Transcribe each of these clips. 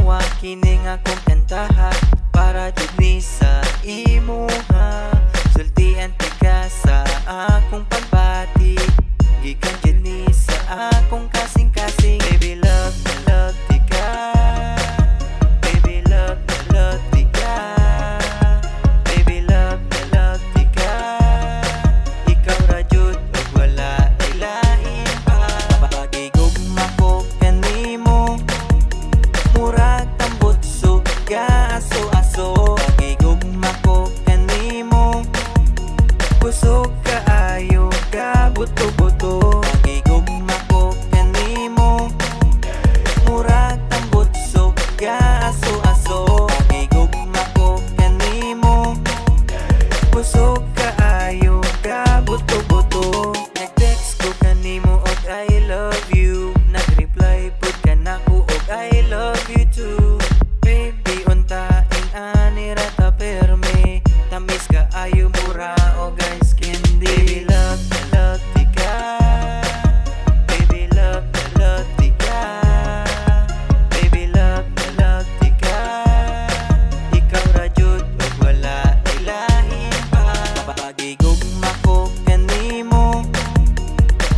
Tanawa kining akong kantaha para jud ni sa imuha. Sultian ti ka sa akong pagbati, gikan jud ni sa akong kasing-kasing. Baby love na love ti ka, baby love na love ti ka, baby love na love ti ka. Ikaw ra jud ug wala ilain pa. Pagigugma ko kanimo, murag tambot suga aso-aso. Pagigugma ko kanimo, kusog kaayo ka buto-buto. Pagigugma ko kanimo, murag tambot suga aso-aso. Pagigugma ko kanimo, kusog kaayo ka buto-buto. Nag-text ko kanimo og I love you, nag-reply pud ka nako og I love you too. Baby untain ani ra ta perme, tamis ka ayo mura o guys candy. Baby love na love ti ka, baby love na love ti ka, baby love na love ti ka. Ikaw ra jud ug wala ilahin pa. Pagigugma ko kanimo,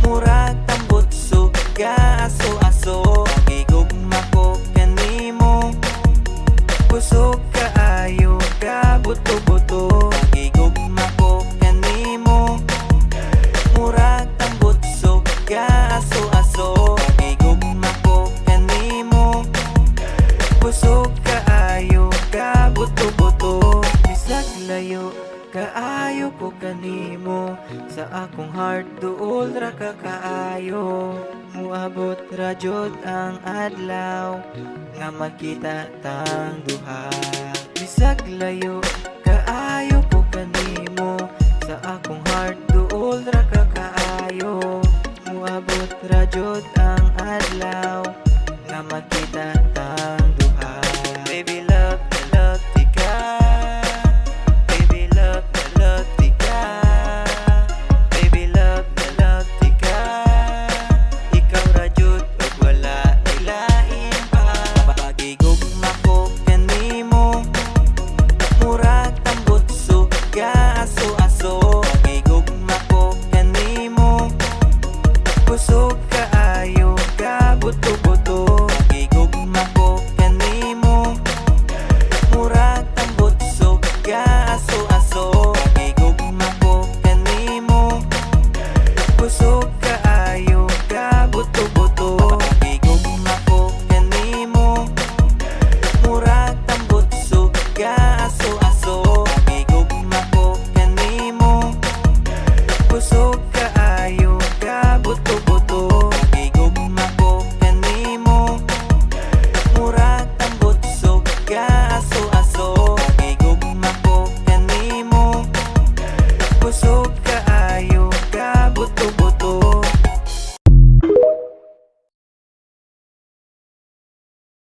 murag tambot suga aso-aso. Pagigugma ko kanimo, kusog kaayo ka buto-buto. Pagigugma ko kanimo, murag tambot suga aso-aso. Pagigugma ko kanimo, kusog kaayo ka buto-buto. Bisag layo kaayo ko kanimo, sa akong heart duol ra ka kaayo. Muabot ra jud ang adlaw nga magkita tang duha. Bisag layo kaayo ko kanimo, sa akong heart duol ra ka kaayo. Muabot ra jud